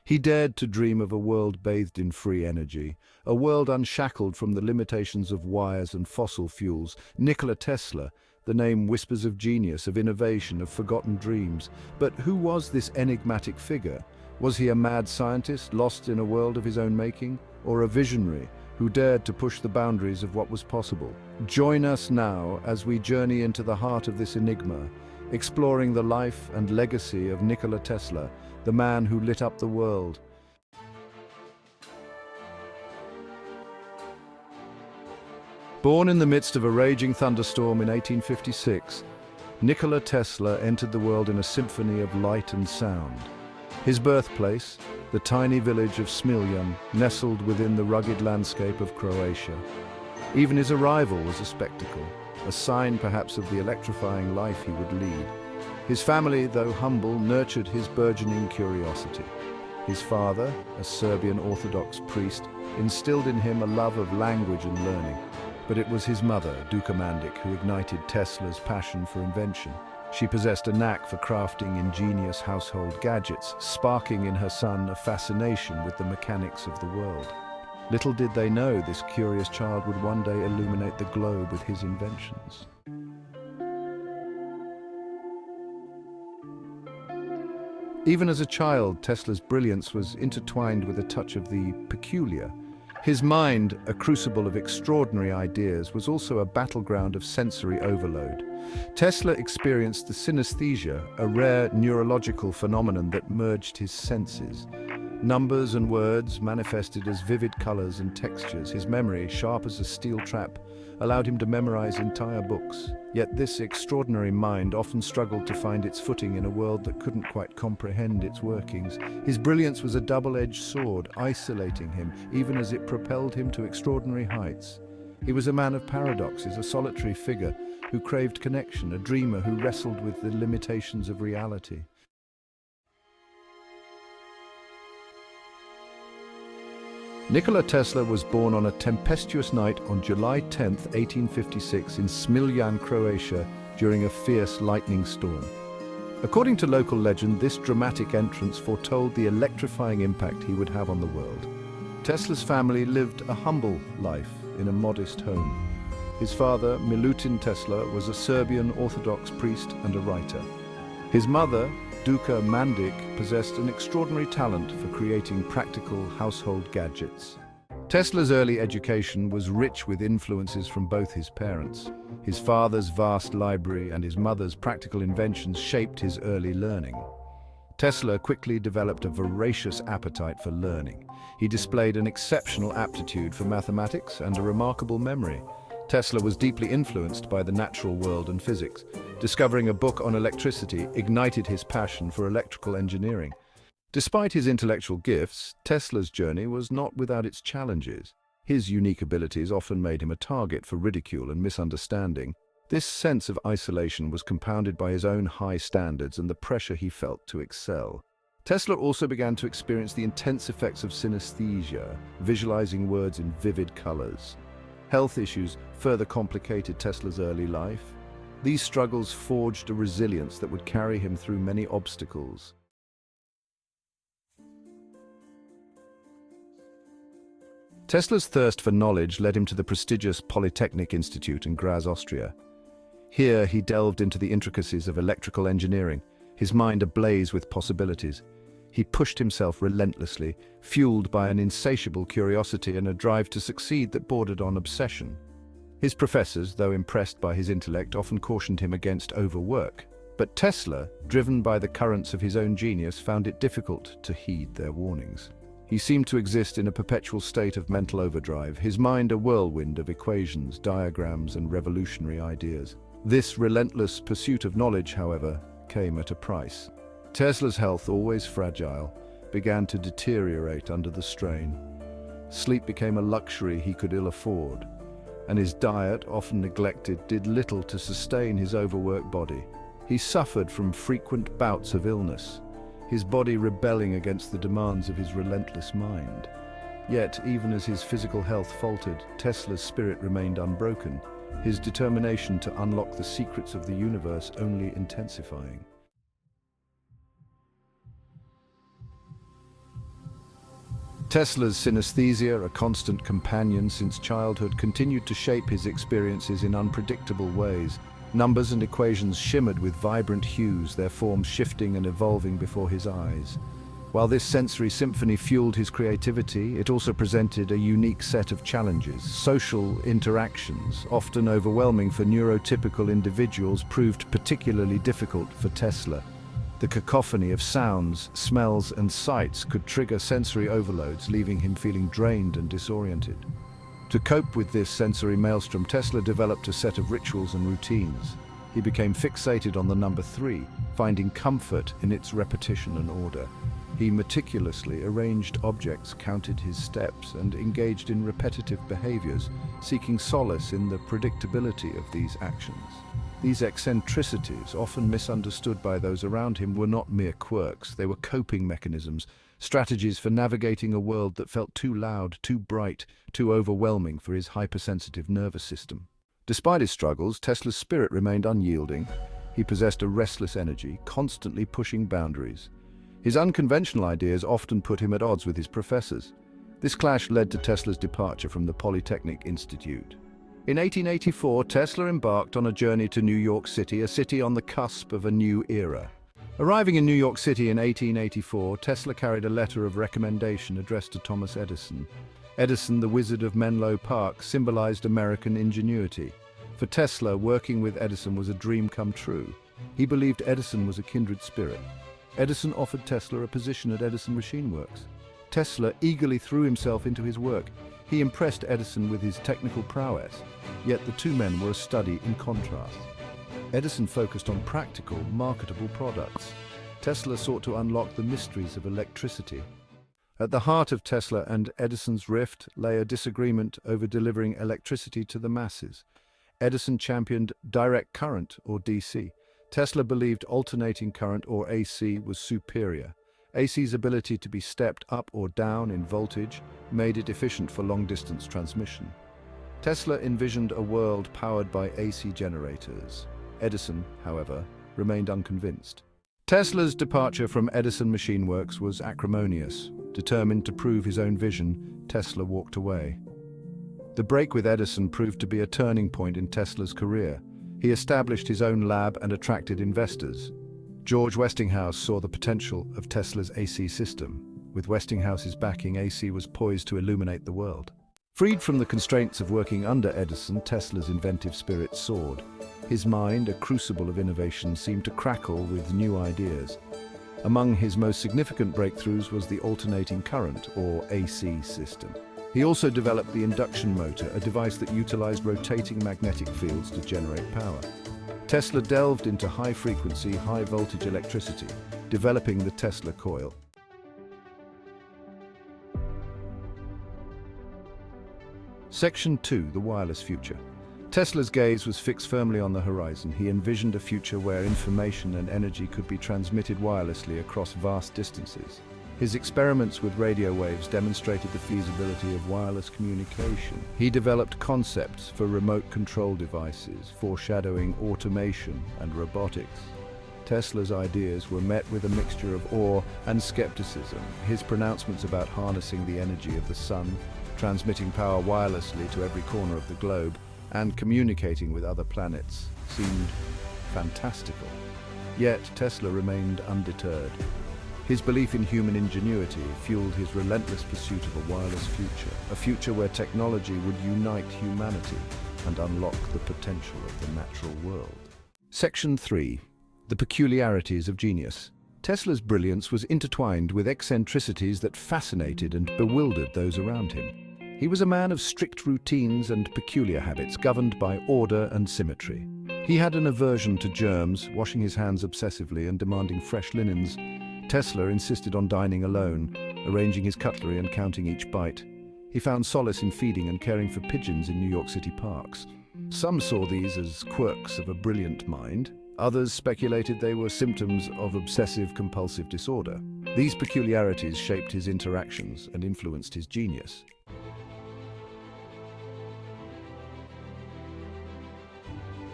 He dared to dream of a world bathed in free energy, a world unshackled from the limitations of wires and fossil fuels. Nikola Tesla, the name whispers of genius, of innovation, of forgotten dreams. But who was this enigmatic figure? Was he a mad scientist lost in a world of his own making, or a visionary who dared to push the boundaries of what was possible? Join us now as we journey into the heart of this enigma, exploring the life and legacy of Nikola Tesla, the man who lit up the world. Born in the midst of a raging thunderstorm in 1856, Nikola Tesla entered the world in a symphony of light and sound. His birthplace, the tiny village of Smiljan, nestled within the rugged landscape of Croatia. Even his arrival was a spectacle, a sign perhaps of the electrifying life he would lead. His family, though humble, nurtured his burgeoning curiosity. His father, a Serbian Orthodox priest, instilled in him a love of language and learning. But it was his mother, Duka Mandic, who ignited Tesla's passion for invention. She possessed a knack for crafting ingenious household gadgets, sparking in her son a fascination with the mechanics of the world. Little did they know this curious child would one day illuminate the globe with his inventions. Even as a child, Tesla's brilliance was intertwined with a touch of the peculiar. His mind, a crucible of extraordinary ideas, was also a battleground of sensory overload. Tesla experienced the synesthesia, a rare neurological phenomenon that merged his senses. Numbers and words manifested as vivid colors and textures. His memory, sharp as a steel trap, allowed him to memorize entire books. Yet this extraordinary mind often struggled to find its footing in a world that couldn't quite comprehend its workings. His brilliance was a double-edged sword, isolating him, even as it propelled him to extraordinary heights. He was a man of paradoxes, a solitary figure who craved connection, a dreamer who wrestled with the limitations of reality. Nikola Tesla was born on a tempestuous night on July 10, 1856, in Smiljan, Croatia, during a fierce lightning storm. According to local legend, this dramatic entrance foretold the electrifying impact he would have on the world. Tesla's family lived a humble life in a modest home. His father, Milutin Tesla, was a Serbian Orthodox priest and a writer. His mother, Duka Mandic, possessed an extraordinary talent for creating practical household gadgets. Tesla's early education was rich with influences from both his parents. His father's vast library and his mother's practical inventions shaped his early learning. Tesla quickly developed a voracious appetite for learning. He displayed an exceptional aptitude for mathematics and a remarkable memory. Tesla was deeply influenced by the natural world and physics. Discovering a book on electricity ignited his passion for electrical engineering. Despite his intellectual gifts, Tesla's journey was not without its challenges. His unique abilities often made him a target for ridicule and misunderstanding. This sense of isolation was compounded by his own high standards and the pressure he felt to excel. Tesla also began to experience the intense effects of synesthesia, visualizing words in vivid colors. Health issues further complicated Tesla's early life. These struggles forged a resilience that would carry him through many obstacles. Tesla's thirst for knowledge led him to the prestigious Polytechnic Institute in Graz, Austria. Here he delved into the intricacies of electrical engineering, his mind ablaze with possibilities. He pushed himself relentlessly, fueled by an insatiable curiosity and a drive to succeed that bordered on obsession. His professors, though impressed by his intellect, often cautioned him against overwork. But Tesla, driven by the currents of his own genius, found it difficult to heed their warnings. He seemed to exist in a perpetual state of mental overdrive, his mind a whirlwind of equations, diagrams, and revolutionary ideas. This relentless pursuit of knowledge, however, came at a price. Tesla's health, always fragile, began to deteriorate under the strain. Sleep became a luxury he could ill afford, and his diet, often neglected, did little to sustain his overworked body. He suffered from frequent bouts of illness, his body rebelling against the demands of his relentless mind. Yet, even as his physical health faltered, Tesla's spirit remained unbroken, his determination to unlock the secrets of the universe only intensifying. Tesla's synesthesia, a constant companion since childhood, continued to shape his experiences in unpredictable ways. Numbers and equations shimmered with vibrant hues, their forms shifting and evolving before his eyes. While this sensory symphony fueled his creativity, it also presented a unique set of challenges. Social interactions, often overwhelming for neurotypical individuals, proved particularly difficult for Tesla. The cacophony of sounds, smells, and sights could trigger sensory overloads, leaving him feeling drained and disoriented. To cope with this sensory maelstrom, Tesla developed a set of rituals and routines. He became fixated on the number 3, finding comfort in its repetition and order. He meticulously arranged objects, counted his steps, and engaged in repetitive behaviors, seeking solace in the predictability of these actions. These eccentricities, often misunderstood by those around him, were not mere quirks. They were coping mechanisms, strategies for navigating a world that felt too loud, too bright, too overwhelming for his hypersensitive nervous system. Despite his struggles, Tesla's spirit remained unyielding. He possessed a restless energy, constantly pushing boundaries. His unconventional ideas often put him at odds with his professors. This clash led to Tesla's departure from the Polytechnic Institute. In 1884, Tesla embarked on a journey to New York City, a city on the cusp of a new era. Arriving in New York City in 1884, Tesla carried a letter of recommendation addressed to Thomas Edison. Edison, the Wizard of Menlo Park, symbolized American ingenuity. For Tesla, working with Edison was a dream come true. He believed Edison was a kindred spirit. Edison offered Tesla a position at Edison Machine Works. Tesla eagerly threw himself into his work. He impressed Edison with his technical prowess, yet the two men were a study in contrast. Edison focused on practical, marketable products. Tesla sought to unlock the mysteries of electricity. At the heart of Tesla and Edison's rift lay a disagreement over delivering electricity to the masses. Edison championed direct current, or DC. Tesla believed alternating current, or AC, was superior. AC's ability to be stepped up or down in voltage made it efficient for long-distance transmission. Tesla envisioned a world powered by AC generators. Edison, however, remained unconvinced. Tesla's departure from Edison Machine Works was acrimonious. Determined to prove his own vision, Tesla walked away. The break with Edison proved to be a turning point in Tesla's career. He established his own lab and attracted investors. George Westinghouse saw the potential of Tesla's AC system. With Westinghouse's backing, AC was poised to illuminate the world. Freed from the constraints of working under Edison, Tesla's inventive spirit soared. His mind, a crucible of innovation, seemed to crackle with new ideas. Among his most significant breakthroughs was the alternating current, or AC system. He also developed the induction motor, a device that utilized rotating magnetic fields to generate power. Tesla delved into high-frequency, high-voltage electricity, developing the Tesla coil. Section 2, the wireless future. Tesla's gaze was fixed firmly on the horizon. He envisioned a future where information and energy could be transmitted wirelessly across vast distances. His experiments with radio waves demonstrated the feasibility of wireless communication. He developed concepts for remote control devices, foreshadowing automation and robotics. Tesla's ideas were met with a mixture of awe and skepticism. His pronouncements about harnessing the energy of the sun, transmitting power wirelessly to every corner of the globe, and communicating with other planets seemed fantastical. Yet Tesla remained undeterred. His belief in human ingenuity fueled his relentless pursuit of a wireless future, a future where technology would unite humanity and unlock the potential of the natural world. Section 3. The peculiarities of genius. Tesla's brilliance was intertwined with eccentricities that fascinated and bewildered those around him. He was a man of strict routines and peculiar habits, governed by order and symmetry. He had an aversion to germs, washing his hands obsessively and demanding fresh linens. Tesla insisted on dining alone, arranging his cutlery and counting each bite. He found solace in feeding and caring for pigeons in New York City parks. Some saw these as quirks of a brilliant mind. Others speculated they were symptoms of obsessive-compulsive disorder. These peculiarities shaped his interactions and influenced his genius.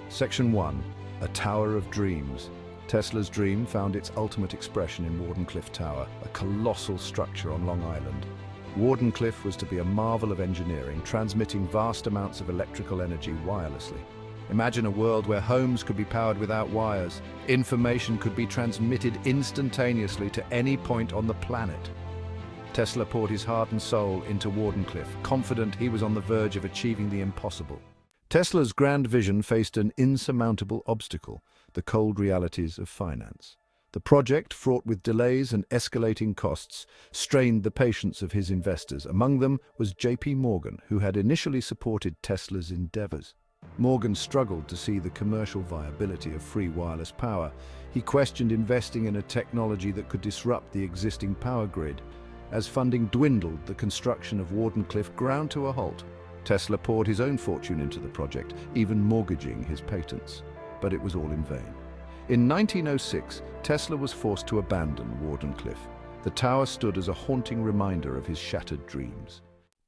Section 1. A Tower of Dreams. Tesla's dream found its ultimate expression in Wardenclyffe Tower, a colossal structure on Long Island. Wardenclyffe was to be a marvel of engineering, transmitting vast amounts of electrical energy wirelessly. Imagine a world where homes could be powered without wires. Information could be transmitted instantaneously to any point on the planet. Tesla poured his heart and soul into Wardenclyffe, confident he was on the verge of achieving the impossible. Tesla's grand vision faced an insurmountable obstacle: the cold realities of finance. The project, fraught with delays and escalating costs, strained the patience of his investors. Among them was J.P. Morgan, who had initially supported Tesla's endeavors. Morgan struggled to see the commercial viability of free wireless power. He questioned investing in a technology that could disrupt the existing power grid. As funding dwindled, the construction of Wardenclyffe ground to a halt. Tesla poured his own fortune into the project, even mortgaging his patents. But it was all in vain. In 1906, Tesla was forced to abandon Wardenclyffe. The tower stood as a haunting reminder of his shattered dreams.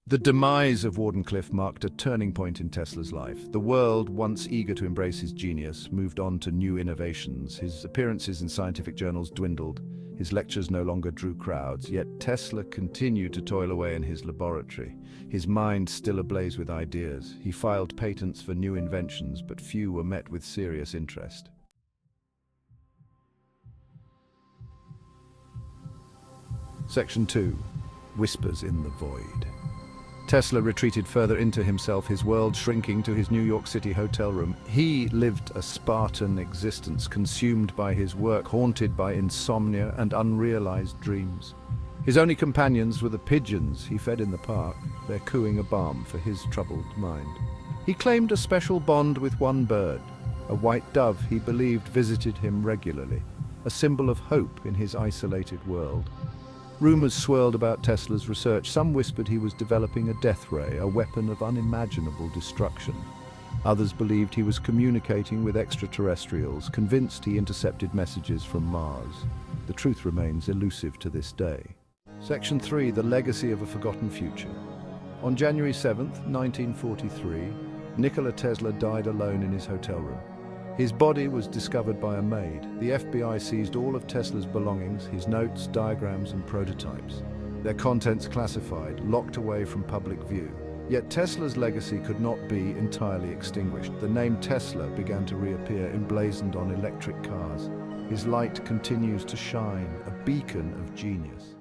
The demise of Wardenclyffe marked a turning point in Tesla's life. The world, once eager to embrace his genius, moved on to new innovations. His appearances in scientific journals dwindled. His lectures no longer drew crowds, yet Tesla continued to toil away in his laboratory, his mind still ablaze with ideas. He filed patents for new inventions, but few were met with serious interest. Section 2. Whispers in the Void. Tesla retreated further into himself, his world shrinking to his New York City hotel room. He lived a Spartan existence, consumed by his work, haunted by insomnia and unrealized dreams. His only companions were the pigeons he fed in the park, their cooing a balm for his troubled mind. He claimed a special bond with one bird, a white dove he believed visited him regularly, a symbol of hope in his isolated world. Rumors swirled about Tesla's research. Some whispered he was developing a death ray, a weapon of unimaginable destruction. Others believed he was communicating with extraterrestrials, convinced he intercepted messages from Mars. The truth remains elusive to this day. Section 3. The Legacy of a Forgotten Future. On January 7, 1943, Nikola Tesla died alone in his hotel room. His body was discovered by a maid. The FBI seized all of Tesla's belongings, his notes, diagrams, and prototypes. Their contents classified, locked away from public view. Yet Tesla's legacy could not be entirely extinguished. The name Tesla began to reappear, emblazoned on electric cars. His light continues to shine, a beacon of genius.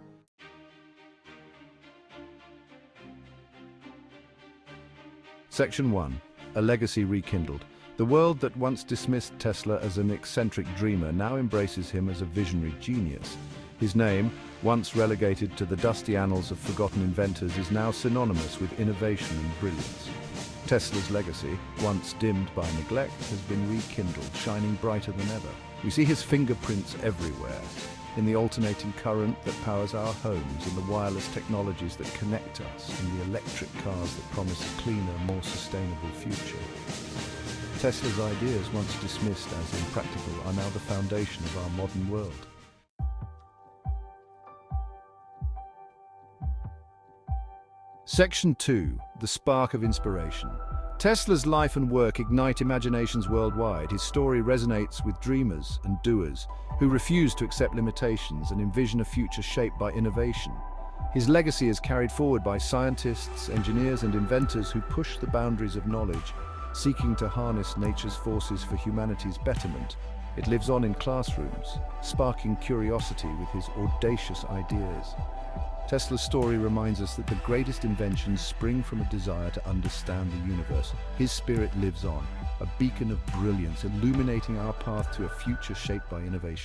Section 1. A Legacy Rekindled. The world that once dismissed Tesla as an eccentric dreamer now embraces him as a visionary genius. His name, once relegated to the dusty annals of forgotten inventors, is now synonymous with innovation and brilliance. Tesla's legacy, once dimmed by neglect, has been rekindled, shining brighter than ever. We see his fingerprints everywhere, in the alternating current that powers our homes, in the wireless technologies that connect us, in the electric cars that promise a cleaner, more sustainable future. Tesla's ideas, once dismissed as impractical, are now the foundation of our modern world. Section 2. The Spark of Inspiration. Tesla's life and work ignite imaginations worldwide. His story resonates with dreamers and doers who refuse to accept limitations and envision a future shaped by innovation. His legacy is carried forward by scientists, engineers, and inventors who push the boundaries of knowledge, seeking to harness nature's forces for humanity's betterment. It lives on in classrooms, sparking curiosity with his audacious ideas. Tesla's story reminds us that the greatest inventions spring from a desire to understand the universe. His spirit lives on, a beacon of brilliance illuminating our path to a future shaped by innovation.